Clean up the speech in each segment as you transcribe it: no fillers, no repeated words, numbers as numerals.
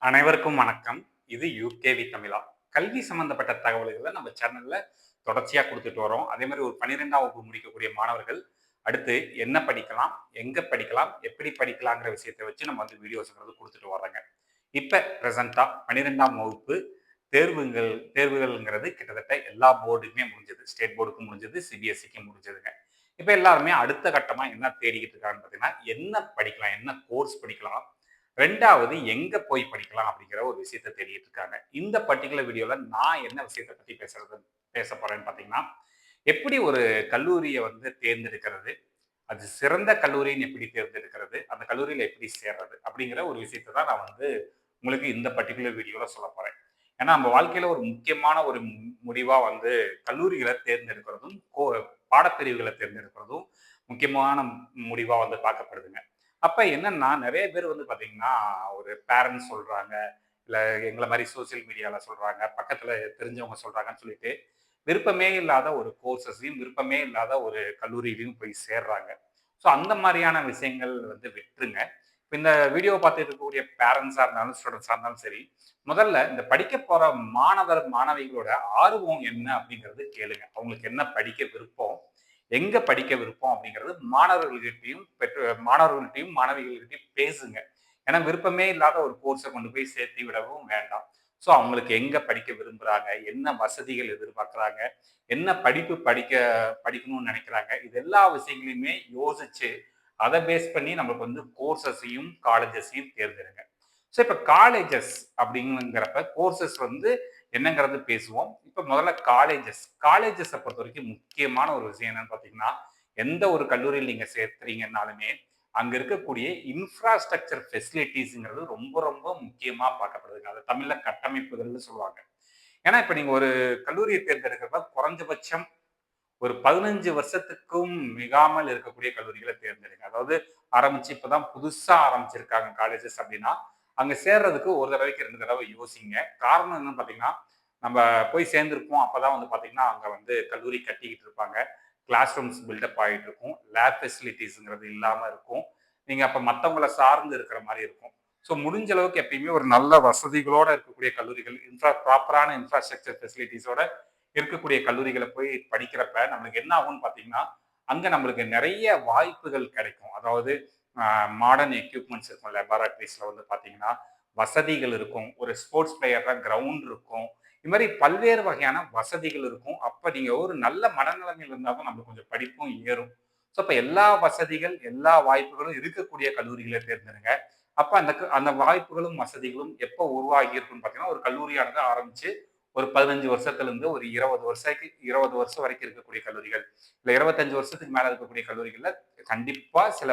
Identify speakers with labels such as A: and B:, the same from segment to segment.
A: அனைவருக்கும் வணக்கம். இது யூகேவி தமிழா. கல்வி சம்பந்தப்பட்ட தகவல்களை நம்ம சேனல்ல தொடர்ச்சியா குடுத்துட்டு வரோம். அதே மாரி ஒரு 12ஆம் வகுப்பு முடிக்கக்கூடிய மாணவர்கள், அடுத்து என்ன படிக்கலாம்? எங்க படிக்கலாம்? எப்படி படிக்கலாங்கிற விஷயத்த வச்சு நம்ம வந்து வீடியோஸ்ங்கிறது குடுத்துட்டு வர்றோங்க. இப்ப பிரசன்ட்டா 12ஆம் வகுப்பு தேர்வுகள்ங்கிறது கிட்டத்தட்ட எல்லா போர்டுக்குமே முடிஞ்சது. ஸ்டேட் போர்டுக்கும் முடிஞ்சது, சிபிஎஸ்சிக்கும் முடிஞ்சதுங்க. இப்ப எல்லாருமே அடுத்த கட்டமா என்ன தேடிக்கிட்டு இருக்காங்கன்னு பார்த்தீங்கன்னா, என்ன படிக்கலாம்? என்ன கோர்ஸ் படிக்கலாம்? 2வது எங்க போய் படிக்கலாம் அப்படிங்கிற ஒரு விஷயத்த தேடிட்டு இருக்காங்க. இந்த பர்ட்டிகுலர் வீடியோல நான் என்ன விஷயத்த பத்தி பேச போறேன்னு பார்த்தீங்கன்னா, எப்படி ஒரு கல்லூரிய வந்து தேர்ந்தெடுக்கிறது? அது சிறந்த கல்லூரின்னு எப்படி தேர்ந்தெடுக்கிறது? அந்த கல்லூரியில எப்படி சேர்றது? அப்படிங்கிற ஒரு விஷயத்த தான் நான் வந்து உங்களுக்கு இந்த பர்ட்டிகுலர் வீடியோல சொல்லப் போறேன். ஏன்னா நம்ம வாழ்க்கையில ஒரு முக்கியமான ஒரு முடிவா வந்து கல்லூரிகள தேர்ந்தெடுக்கிறதும், பாடப்பிரிவுகள தேர்ந்தெடுக்கிறதும் முக்கியமான முடிவா வந்து பார்க்கப்படுதுங்க. அப்ப என்னன்னா, நெறைய பேர் வந்து பார்த்தீங்கன்னா, ஒரு பேரண்ட்ஸ் சொல்றாங்க, இல்ல எங்கள மாரி சோசியல் மீடியால சொல்றாங்க, பக்கத்துல தெரிஞ்சவங்க சொல்றாங்கன்னு சொல்லிட்டு, விருப்பமே இல்லாத ஒரு கோர்ஸஸையும், விருப்பமே இல்லாத ஒரு கல்லூரியிலயும் போய் சேர்றாங்க. ஸோ அந்த மாரியான விஷயங்கள் வந்து விட்டுருங்க. இப்ப இந்த வீடியோ பார்த்துட்டு இருக்கக்கூடிய பேரண்ட்ஸா இருந்தாலும், ஸ்டூடண்ட்ஸா இருந்தாலும் சரி, முதல்ல இந்த படிக்க போற மாணவர், மாணவிகளோட ஆர்வம் என்ன அப்படிங்கிறது கேளுங்க. அவங்களுக்கு என்ன படிக்க விருப்பம்? எங்க படிக்க விருப்பம் அப்படிங்கிறது மாணவர்கள்கிட்டயும் மாணவிகள்கிட்டயும் பேசுங்க. ஏன்னா விருப்பமே இல்லாத ஒரு கோர்ஸை கொண்டு போய் சேர்த்து விடவும் வேண்டாம். ஸோ அவங்களுக்கு எங்க படிக்க விரும்புறாங்க, என்ன வசதிகள் எதிர்பார்க்குறாங்க, என்ன படிக்கணும்னு நினைக்கிறாங்க, இது எல்லா விஷயங்களையுமே யோசிச்சு அதை பேஸ் பண்ணி நம்மளுக்கு வந்து கோர்சஸையும் காலேஜஸையும் தேர்ந்தெடுங்க. ஸோ இப்போ காலேஜஸ் அப்படிங்கிறப்ப கோர்சஸ் வந்து என்னங்கிறது பேசுவோம். இப்ப முதல்ல காலேஜஸ பொறுத்தவரைக்கும் முக்கியமான ஒரு விஷயம் என்னன்னு பார்த்தீங்கன்னா, எந்த ஒரு கல்லூரியில் நீங்க சேர்த்துறீங்கன்னாலுமே, அங்க இருக்கக்கூடிய இன்ஃப்ராஸ்ட்ரக்சர் ஃபெசிலிட்டீஸ்ங்கிறது ரொம்ப ரொம்ப முக்கியமா பார்க்கப்படுதுங்க. அது தமிழ்ல கட்டமைப்புகள்னு சொல்லுவாங்க. ஏன்னா, இப்ப நீங்க ஒரு கல்லூரியை தேர்ந்தெடுக்கிறப்ப குறைஞ்சபட்சம் ஒரு 15 வருஷத்துக்கும் மிகாமல் இருக்கக்கூடிய கல்லூரிகள தேர்ந்தெடுங்க. அதாவது ஆரம்பிச்சு இப்பதான் புதுசா ஆரம்பிச்சிருக்காங்க காலேஜஸ் அப்படின்னா, அங்க சேர்றதுக்கு ஒரு தடவைக்கு 2 தடவை யோசிங்க. காரணம் என்னன்னு பார்த்தீங்கன்னா, நம்ம போய் சேர்ந்திருப்போம். அப்பதான் வந்து பார்த்தீங்கன்னா, அங்க வந்து கல்லூரி கட்டிக்கிட்டு இருப்பாங்க. கிளாஸ் ரூம்ஸ் பில்டப் ஆயிட்டு இருக்கும். லேப் ஃபெசிலிட்டீஸ்ங்கிறது இல்லாம இருக்கும். நீங்க அப்ப மத்தவங்கள சார்ந்து இருக்கிற மாரி இருக்கும். ஸோ முடிஞ்ச அளவுக்கு எப்பயுமே ஒரு நல்ல வசதிகளோட இருக்கக்கூடிய கல்லூரிகள், ப்ராப்பரான இன்ஃப்ராஸ்ட்ரக்சர் ஃபெசிலிட்டீஸோட இருக்கக்கூடிய கல்லூரிகள போய் படிக்கிறப்ப நம்மளுக்கு என்ன ஆகும்னு பார்த்தீங்கன்னா, அங்க நம்மளுக்கு நெறைய வாய்ப்புகள் கிடைக்கும். அதாவது மாடர்ன் எக்யூப்மென்ட்ஸ் இருக்கும். லேபரேட்டரீஸ்ல வந்து பார்த்தீங்கன்னா, வசதிகள் இருக்கும். ஒரு ஸ்போர்ட்ஸ் பிளேயர்னா கிரவுண்ட் இருக்கும். இது மாரி பல்வேறு வகையான வசதிகள் இருக்கும். அப்ப நீங்க ஒரு நல்ல மனநிலைமையில இருந்தா தான் நம்மளுக்கு கொஞ்சம் படிப்பும் ஏறும். ஸோ, அப்ப எல்லா வசதிகள், எல்லா வாய்ப்புகளும் இருக்கக்கூடிய கல்லூரிகள தேர்ந்தெடுங்க. அப்ப அந்த வாய்ப்புகளும், வசதிகளும் எப்போ உருவாகி இருக்குன்னு பார்த்தீங்கன்னா, ஒரு கல்லூரியானது ஆரம்பிச்சு ஒரு 15 வருஷத்திலிருந்து ஒரு 20 வருஷம் வரைக்கும் இருக்கக்கூடிய கல்லூரிகள், இல்ல 25 வருஷத்துக்கு மேல இருக்கக்கூடிய கல்லூரிகள்ல கண்டிப்பா சில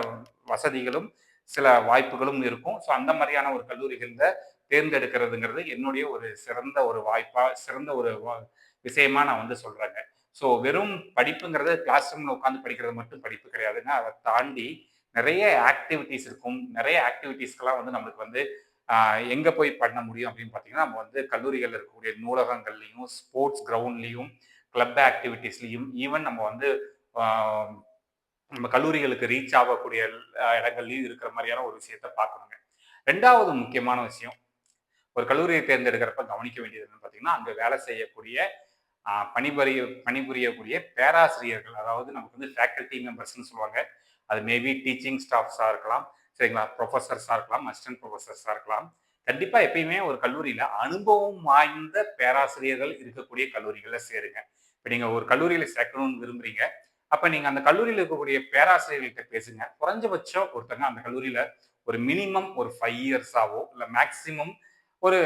A: வசதிகளும், சில வாய்ப்புகளும் இருக்கும். ஸோ அந்த மாரியான ஒரு கல்லூரிகள்ல தேர்ந்தெடுக்கிறதுங்கிறது என்னுடைய ஒரு சிறந்த ஒரு வாய்ப்பா, சிறந்த ஒரு விஷயமா நான் வந்து சொல்றேங்க. ஸோ வெறும் படிப்புங்கிறது கிளாஸ் ரூம்ல உட்கார்ந்து படிக்கிறது மட்டும் படிப்பு கிடையாதுங்க. அத தாண்டி நெறைய ஆக்டிவிட்டீஸ் இருக்கும். நெறைய ஆக்டிவிட்டீஸ்க்கெல்லாம் வந்து நம்மளுக்கு வந்து எங்க போய் பண்ண முடியும் அப்படின்னு பார்த்தீங்கன்னா, நம்ம வந்து கல்லூரிகள்ல இருக்கக்கூடிய நூலகங்கள்லயும், ஸ்போர்ட்ஸ் கிரவுண்ட்லயும், கிளப் ஆக்டிவிட்டீஸ்லயும், ஈவன் நம்ம வந்து ஆ நம்ம கல்லூரிகளுக்கு ரீச் ஆகக்கூடிய இடங்கள்லயும் இருக்கிற மாரியான ஒரு விஷயத்த பார்க்கணுங்க. 2வது முக்கியமான விஷயம், ஒரு கல்லூரியை தேர்ந்தெடுக்கிறப்ப கவனிக்க வேண்டியது என்னன்னு பார்த்தீங்கன்னா, அங்க வேலை செய்யக்கூடிய பணிபுரியக்கூடிய பேராசிரியர்கள், அதாவது நமக்கு வந்து ஃபேக்கல்டி மெம்பர்ஸ்ன்னு சொல்லுவாங்க. அது மேபி டீச்சிங் ஸ்டாஃப்ஸா இருக்கலாம். சரிங்களா? புரொஃபசர்ஸா இருக்கலாம். அசிஸ்டன்ட் புரொஃபசர்ஸா இருக்கலாம். கண்டிப்பா எப்பயுமே ஒரு கல்லூரியில அனுபவம் வாய்ந்த பேராசிரியர்கள் இருக்கக்கூடிய கல்லூரிகள்ல சேருங்க. இப்ப நீங்க ஒரு கல்லூரியில சேர்க்கணும்னு விரும்புறீங்க. அப்ப நீங்க அந்த கல்லூரியில இருக்கக்கூடிய பேராசிரியர்கள்ட்ட பேசுங்க. குறைஞ்சபட்சம் ஒருத்தங்க அந்த கல்லூரியில ஒரு மினிமம் ஒரு 5 இயர்ஸாவோ, இல்ல மேக்ஸிமம் ஒரு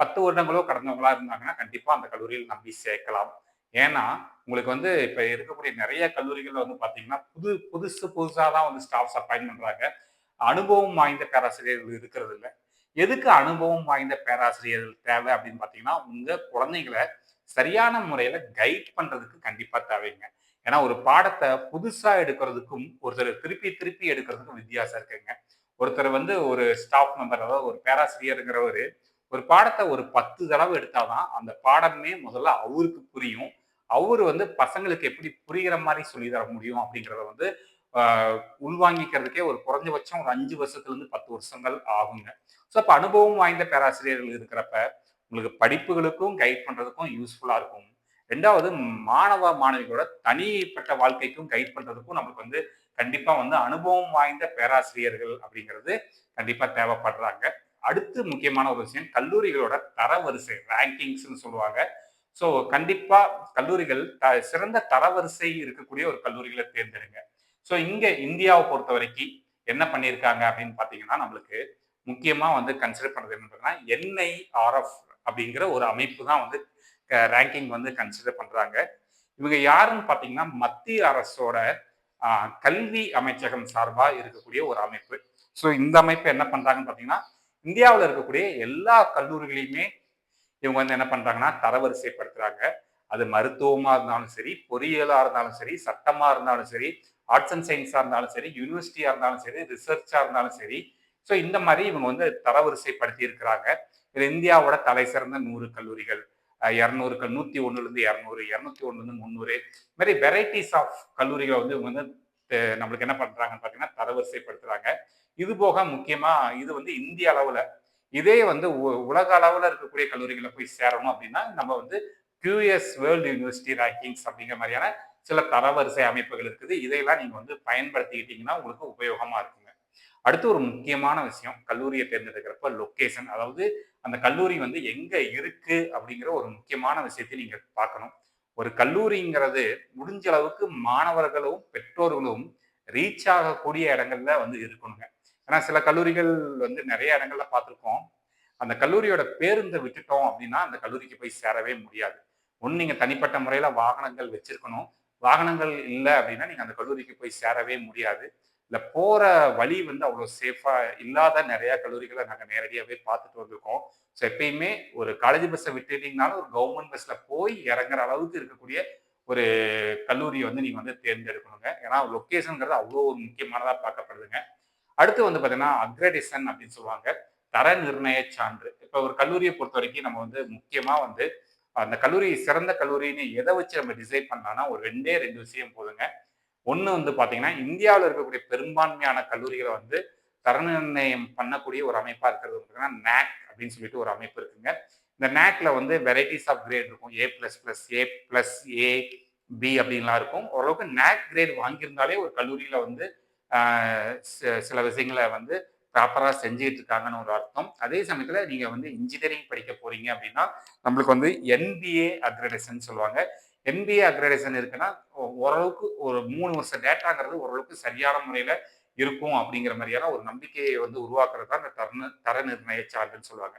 A: 10 வருடங்களோ கடந்தவங்களா இருந்தாங்கன்னா, கண்டிப்பா அந்த கல்லூரியில் நம்பி சேர்க்கலாம். ஏன்னா, உங்களுக்கு வந்து இப்ப இருக்கக்கூடிய நெறைய கல்லூரிகள்ல வந்து பார்த்தீங்கன்னா, புதுசா தான் வந்து ஸ்டாஃப்ஸ் அப்பாயிண்ட் பண்றாங்க. அனுபவம் வாய்ந்த பேராசிரியர்கள் இருக்கிறது இல்ல. எதுக்கு அனுபவம் வாய்ந்த பேராசிரியர்கள் தேவை அப்படின்னு பார்த்தீங்கன்னா, உங்க குழந்தைகள சரியான முறையில கைட் பண்றதுக்கு கண்டிப்பா தேவைங்க. ஏன்னா, ஒரு பாடத்த புதுசா எடுக்கிறதுக்கும், ஒருத்தர் திருப்பி திருப்பி எடுக்கிறதுக்கும் வித்தியாசம் இருக்குங்க. ஒருத்தர் வந்து ஒரு ஸ்டாஃப் மெம்பர், அதாவது ஒரு பேராசிரியர்ங்கிறவரு, ஒரு பாடத்த ஒரு 10 தடவ எடுத்தா தான், அந்த பாடமே முதல்ல அவருக்கு புரியும். அவரு வந்து பசங்களுக்கு எப்படி புரியிற மாரி சொல்லி தர முடியும் அப்படிங்கிறத வந்து ஆ உள்வாங்கிக்கிறதுக்கே ஒரு குறைஞ்சபட்சம் ஒரு 5 வருஷத்துலேருந்து 10 வருஷங்கள் ஆகுங்க. ஸோ அப்ப அனுபவம் வாய்ந்த பேராசிரியர்கள் இருக்கிறப்ப, உங்களுக்கு படிப்புகளுக்கும் கைட் பண்றதுக்கும் யூஸ்ஃபுல்லா இருக்கும். 2வது மாணவ, மாணவிகளோட தனிப்பட்ட வாழ்க்கைக்கும் கைட் பண்றதுக்கும் நமக்கு வந்து கண்டிப்பா வந்து அனுபவம் வாய்ந்த பேராசிரியர்கள் அப்படிங்கிறது கண்டிப்பா தேவைப்படுறாங்க. அடுத்து முக்கியமான ஒரு விஷயம் கல்லூரிகளோட தரவரிசை ரேங்கிங்ஸ்ன்னு சொல்லுவாங்க. ஸோ கண்டிப்பா கல்லூரிகள் சிறந்த தரவரிசை இருக்கக்கூடிய ஒரு கல்லூரிகளை தேர்ந்தெடுங்க. ஸோ இங்க இந்தியாவை பொறுத்தவரைக்கு என்ன பண்ணியிருக்காங்க அப்படின்னு பார்த்தீங்கன்னா, நம்மளுக்கு முக்கியமா வந்து கன்சிடர் பண்றது என்ன பார்த்தீங்கன்னா, NIRF அப்படிங்கிற ஒரு அமைப்பு தான் வந்து ரேங்கிங் வந்து கன்சிடர் பண்றாங்க. இவங்க யாருன்னு பார்த்தீங்கன்னா, மத்திய அரசோட கல்வி அமைச்சகம் சார்பா இருக்கக்கூடிய ஒரு அமைப்பு. ஸோ இந்த அமைப்பு என்ன பண்றாங்கன்னு பார்த்தீங்கன்னா, இந்தியாவுல இருக்கக்கூடிய எல்லா கல்லூரிகளையுமே இவங்க வந்து என்ன பண்றாங்கன்னா, தரவரிசைப்படுத்துறாங்க. அது மருத்துவமா இருந்தாலும் சரி, பொறியியலா இருந்தாலும் சரி, சட்டமா இருந்தாலும் சரி, ஆர்ட்ஸ் அண்ட் சயின்ஸா இருந்தாலும் சரி, யூனிவர்சிட்டியா இருந்தாலும் சரி, ரிசர்ச்சா இருந்தாலும் சரி. ஸோ இந்த மாரி இவங்க வந்து தரவரிசைப்படுத்தி இருக்கிறாங்க. இது இந்தியாவோட தலை சிறந்த 100 கல்லூரிகள். 200 101லிருந்து 200, 201லிருந்து 300 இது மாரி வெரைட்டீஸ் ஆஃப் கல்லூரிகள வந்து இவங்க வந்து நம்மளுக்கு என்ன பண்றாங்கன்னு பார்த்தீங்கன்னா, தரவரிசைப்படுத்துறாங்க. இது போக முக்கியமா இது வந்து இந்திய அளவுல. இதே வந்து உலக அளவுல இருக்கக்கூடிய கல்லூரிகள்ல போய் சேரணும் அப்படின்னா, நம்ம வந்து QS வேர்ல்ட் யூனிவர்சிட்டி ரேங்கிங்ஸ் அப்படிங்கிற மாரியான சில தரவரிசை அமைப்புகள் இருக்குது. இதையெல்லாம் நீங்க வந்து பயன்படுத்திக்கிட்டீங்கன்னா, உங்களுக்கு உபயோகமா இருக்குங்க. அடுத்து ஒரு முக்கியமான விஷயம், கல்லூரிய தேர்ந்தெடுக்கிறப்ப லொக்கேஷன். அதாவது அந்த கல்லூரி வந்து எங்க இருக்கு அப்படிங்கிற ஒரு முக்கியமான விஷயத்தை நீங்க பார்க்கணும். ஒரு கல்லூரிங்கிறது முடிஞ்ச அளவுக்கு மாணவர்களும், பெற்றோர்களும் ரீச் ஆகக்கூடிய இடங்கள்ல வந்து இருக்கணுங்க. ஏன்னா சில கல்லூரிகள் வந்து நெறைய இடங்கள்ல பார்த்துருக்கோம். அந்த கல்லூரியோட பேருந்த விட்டுட்டோம் அப்படின்னா, அந்த கல்லூரிக்கு போய் சேரவே முடியாது. ஒண்ணு நீங்க தனிப்பட்ட முறையில வாகனங்கள் வச்சிருக்கணும். வாகனங்கள் இல்ல அப்படின்னா, நீங்க அந்த கல்லூரிக்கு போய் சேரவே முடியாது. இல்ல போற வழி வந்து அவ்வளோ சேஃபா இல்லாத நெறைய கல்லூரிகள நாங்க நேரடியாவே பார்த்துட்டு வந்திருக்கோம். ஸோ எப்பயுமே ஒரு காலேஜ் பஸ்ஸ விட்டுட்டீங்கனாலும், ஒரு கவர்ன்மெண்ட் பஸ்ல போய் இறங்குற அளவுக்கு இருக்கக்கூடிய ஒரு கல்லூரிய வந்து நீங்க வந்து தேர்ந்தெடுக்கணுங்க. ஏன்னா லொக்கேஷன்ங்கிறது அவ்வளோ ஒரு முக்கியமானதா பார்க்கப்படுதுங்க. அடுத்து வந்து பார்த்தீங்கன்னா, அக்ரெடிஷன் அப்படின்னு சொல்லுவாங்க. தர நிர்ணய சான்று. இப்ப ஒரு கல்லூரிய பொறுத்தவரைக்கும் நம்ம வந்து முக்கியமா வந்து அந்த கல்லூரி சிறந்த கல்லூரின்னு எத வச்சு நம்ம டிசைட் பண்ணலாம்னா, ஒரு 2 விஷயம் போதுங்க. ஒண்ணு வந்து பார்த்தீங்கன்னா, இந்தியாவுல இருக்கக்கூடிய பெரும்பான்மையான கல்லூரிகள வந்து தர நிர்ணயம் பண்ணக்கூடிய ஒரு அமைப்பா இருக்கிறது பார்த்தீங்கன்னா, NAC அப்படின்னு சொல்லிட்டு ஒரு அமைப்பு இருக்குங்க. இந்த NACல வந்து வெரைட்டீஸ் ஆஃப் கிரேட் இருக்கும். A++, A+, A, B அப்படின்லாம் இருக்கும். ஓரளவுக்கு NAC கிரேட் வாங்கியிருந்தாலே ஒரு கல்லூரியில வந்து ஆ சில விஷயங்கள வந்து ப்ராப்பரா செஞ்சுட்டு இருக்காங்கன்னு ஒரு அர்த்தம். அதே சமயத்தில நீங்க வந்து இன்ஜினியரிங் படிக்க போறீங்க அப்படின்னா, நம்மளுக்கு வந்து NBA அக்ரெடிஷன் சொல்லுவாங்க. NBA அக்ரெடிஷன் இருக்குன்னா, ஓரளவுக்கு ஒரு 3 வருஷம் டேட்டாங்கிறது ஓரளவுக்கு சரியான முறையில இருக்கும் அப்படிங்கிற மாரியான ஒரு நம்பிக்கையை வந்து உருவாக்குறது தான் இந்த தர நிர்ணய சான்றுன்னு சொல்லுவாங்க.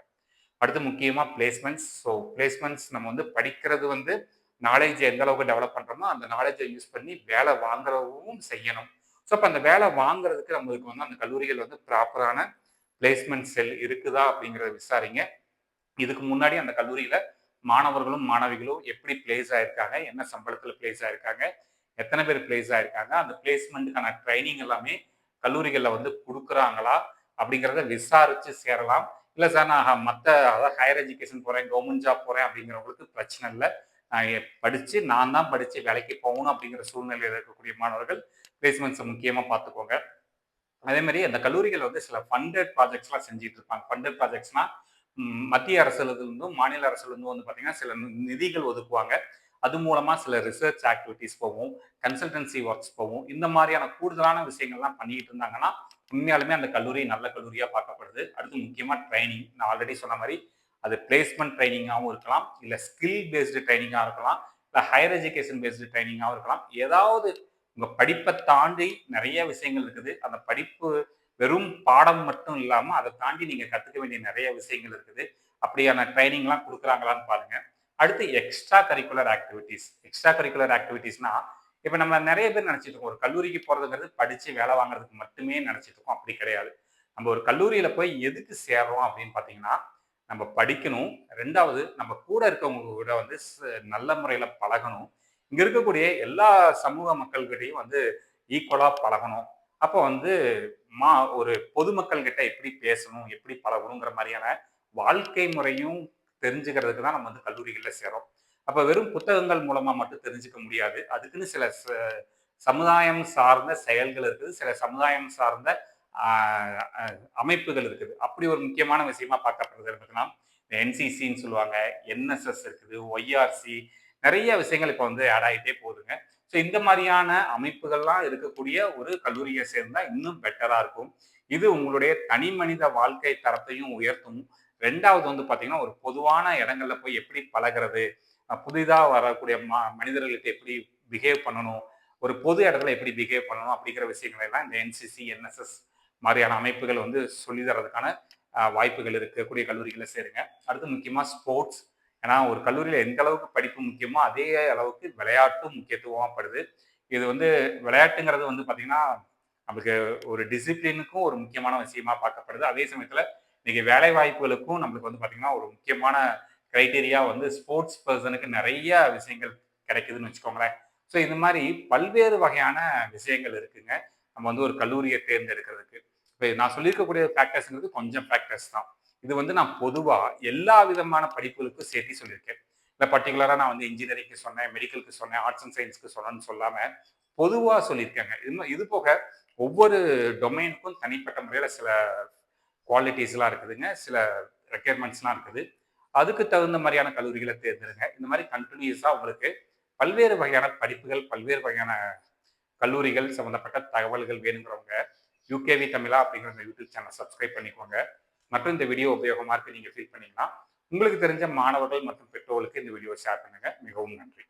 A: அடுத்து முக்கியமா பிளேஸ்மெண்ட்ஸ். ஸோ பிளேஸ்மெண்ட்ஸ் நம்ம வந்து படிக்கிறது வந்து நாலேட்ஜ் எந்த அளவுக்கு டெவலப் பண்றோமோ, அந்த நாலேட்ஜை யூஸ் பண்ணி வேலை வாங்குறவும் செய்யணும். ஸோ அப்ப அந்த வேலை வாங்குறதுக்கு நம்மளுக்கு வந்து அந்த கல்லூரிகள் வந்து ப்ராப்பரான பிளேஸ்மெண்ட் செல் இருக்குதா அப்படிங்கிறத விசாரிங்க. இதுக்கு முன்னாடி அந்த கல்லூரியில மாணவர்களும், மாணவிகளும் எப்படி பிளேஸ் ஆயிருக்காங்க? என்ன சம்பளத்துல பிளேஸ் ஆயிருக்காங்க? எத்தன பேர் பிளேஸ் ஆயிருக்காங்க? அந்த பிளேஸ்மென்ட்க்கான ட்ரெய்னிங் எல்லாமே கல்லூரிகள்ல வந்து குடுக்குறாங்களா? அப்படிங்கிறத விசாரிச்சு சேரலாம். இல்ல சார் நான் மத்த அதாவது ஹையர் எஜுகேஷன் போறேன், கவர்ன்மென்ட் ஜாப் போறேன் அப்படிங்கிறவங்களுக்கு பிரச்சனை இல்ல. நான் படிச்சு நான் தான் படிச்சு வேலைக்கு போகணும் அப்படிங்கிற சூழ்நிலையில இருக்கக்கூடிய மாணவர்கள் பிளேஸ்மெண்ட்ஸ முக்கியமா பார்த்துக்கோங்க. அதே மாரி அந்த கல்லூரிகள் வந்து சில ஃபண்டட் ப்ராஜெக்ட்ஸ்லாம் செஞ்சுட்டு இருப்பாங்க. ஃபண்டட் ப்ராஜெக்ட்ஸ்னா, மத்திய அரசுலருந்தும், மாநில அரசுலருந்தும் வந்து பார்த்தீங்கன்னா, சில நிதிகள் ஒதுக்குவாங்க. அது மூலமா சில ரிசர்ச் ஆக்டிவிட்டீஸ் போகும். கன்சல்டன்சி ஒர்க்ஸ் போகும். இந்த மாரியான கூடுதலான விஷயங்கள்லாம் பண்ணிக்கிட்டு இருந்தாங்கன்னா, உண்மையாலுமே அந்த கல்லூரி நல்ல கல்லூரியா பார்க்கப்படுது. அடுத்து முக்கியமா ட்ரெய்னிங். நான் ஆல்ரெடி சொன்ன மாரி, அது பிளேஸ்மென்ட் ட்ரெய்னிங்காவும் இருக்கலாம். இல்ல ஸ்கில் பேஸ்டு ட்ரெய்னிங்கா இருக்கலாம். இல்ல ஹையர் எஜுகேஷன் பேஸ்டு ட்ரெய்னிங்காவும் இருக்கலாம். ஏதாவது உங்க படிப்ப தாண்டி நெறைய விஷயங்கள் இருக்குது. அந்த படிப்பு வெறும் பாடம் மட்டும் இல்லாம, அத தாண்டி நீங்க கத்துக்க வேண்டிய நெறைய விஷயங்கள் இருக்குது. அப்படியான ட்ரெய்னிங்லாம் குடுக்குறாங்களான்னு பாருங்க. அடுத்து extra curricular activities. Extra curricular ஆக்டிவிட்டீஸ்னா, இப்ப நம்ம நெறைய பேர் நெனச்சுட்டு இருக்கோம். ஒரு கல்லூரிக்கு போறதுங்கிறது படிச்சு வேலை வாங்குறதுக்கு மட்டுமே நெனச்சுட்டு இருக்கோம். அப்படி கிடையாது. நம்ம ஒரு கல்லூரியில போய் எதுக்கு சேர்றோம் அப்படின்னு பார்த்தீங்கன்னா, நம்ம படிக்கணும். 2வது நம்ம கூட இருக்கவங்க கூட வந்து நல்ல முறையில பழகணும். இங்க இருக்கக்கூடிய எல்லா சமூக மக்கள்கிட்டயும் வந்து ஈக்குவலா பழகணும். அப்போ வந்து மா ஒரு பொதுமக்கள் கிட்ட எப்படி பேசணும், எப்படி பழகணுங்கிற மாரியான வாழ்க்கை முறையும் தெரிஞ்சுக்கிறதுக்கு தான் நம்ம வந்து கல்லூரிகள்ல சேர்றோம். அப்ப வெறும் புத்தகங்கள் மூலமா மட்டும் தெரிஞ்சுக்க முடியாது. அதுக்குன்னு சில சமுதாயம் சார்ந்த செயல்கள் இருக்குது. சில சமுதாயம் சார்ந்த ஆ அ அமைப்புகள் இருக்குது. அப்படி ஒரு முக்கியமான விஷயமா பார்க்கப்படுறது பார்த்தீங்கன்னா, என்சிசின்னு சொல்லுவாங்க, என்எஸ்எஸ் இருக்குது, ஒய்ஆர்சி நெறைய விஷயங்கள் இப்ப வந்து ஆட் ஆயிட்டே போகுதுங்க. ஸோ இந்த மாரியான அமைப்புகள்லாம் இருக்கக்கூடிய ஒரு கல்லூரிய சேர்ந்தா இன்னும் பெட்டரா இருக்கும். இது உங்களுடைய தனி மனித வாழ்க்கை தரத்தையும் உயர்த்தும். 2வது வந்து பார்த்தீங்கன்னா, ஒரு பொதுவான இடங்கள்ல போய் எப்படி பழகுறது? புதிதா வரக்கூடிய மனிதர்களுக்கு எப்படி பிஹேவ் பண்ணணும்? ஒரு பொது இடத்துல எப்படி பிஹேவ் பண்ணணும்? அப்படிங்கிற விஷயங்களை எல்லாம் இந்த என்சிசி, என்எஸ்எஸ் மாரியான அமைப்புகள் வந்து சொல்லி தர்றதுக்கான வாய்ப்புகள் இருக்கக்கூடிய கல்லூரிகள்ல சேருங்க. அடுத்து முக்கியமா ஸ்போர்ட்ஸ். ஏன்னா ஒரு கல்லூரியில எந்த அளவுக்கு படிப்பு முக்கியமோ, அதே அளவுக்கு விளையாட்டும் முக்கியத்துவமா படுது. இது வந்து விளையாட்டுங்கிறது வந்து பார்த்தீங்கன்னா, நமக்கு ஒரு டிசிப்ளினுக்கும் ஒரு முக்கியமான விஷயமா பார்க்கப்படுது. அதே சமயத்தில இன்னைக்கு வேலை வாய்ப்புகளுக்கும் நம்மளுக்கு வந்து பார்த்தீங்கன்னா, ஒரு முக்கியமான கிரைட்டீரியா வந்து ஸ்போர்ட்ஸ் பெர்சனுக்கு நெறைய விஷயங்கள் கிடைக்குதுன்னு வச்சுக்கோங்களேன். ஸோ இது மாரி பல்வேறு வகையான விஷயங்கள் இருக்குங்க. நம்ம வந்து ஒரு கல்லூரிய தேர்ந்தெடுக்கிறதுக்கு. இப்ப நான் சொல்லியிருக்கக்கூடிய ஃபேக்டர்ஸ்ங்கிறது கொஞ்சம் ஃபேக்டர்ஸ் தான். இது வந்து நான் பொதுவா எல்லா விதமான படிப்புகளுக்கும் சேர்த்து சொல்லியிருக்கேன். இல்ல பர்ட்டிகுலரா நான் வந்து இன்ஜினியரிங்க்கு சொன்னேன், மெடிக்கலுக்கு சொன்னேன், ஆர்ட்ஸ் அண்ட் சயன்ஸ்க்கு சொன்னேன்னு சொல்லாம, பொதுவா சொல்லியிருக்கேங்க. இது போக ஒவ்வொரு டொமைனுக்கும் தனிப்பட்ட முறையில சில குவாலிட்டீஸ்லாம் இருக்குதுங்க. சில ரெக்யர்மென்ட்ஸ்லாம் இருக்குது. அதுக்கு தகுந்த மாரியான கல்லூரிகள தேர்ந்தெடுங்க. இந்த மாரி கன்டினியூஸா உங்களுக்கு பல்வேறு வகையான படிப்புகள், பல்வேறு வகையான கல்லூரிகள் சம்மந்தப்பட்ட தகவல்கள் வேணுங்கிறவங்க, யுகேவி தமிழா அப்படிங்கிற இந்த யூடியூப் சேனல் சப்ஸ்கிரைப் பண்ணிக்கோங்க. மற்றும் இந்த வீடியோ உபயோகமா இருக்கு நீங்க ஃபீல் பண்ணீங்கன்னா, உங்களுக்கு தெரிஞ்ச மாணவர்கள் மற்றும் பெற்றோர்களுக்கு இந்த வீடியோ ஷேர் பண்ணுங்க. மிகவும் நன்றி.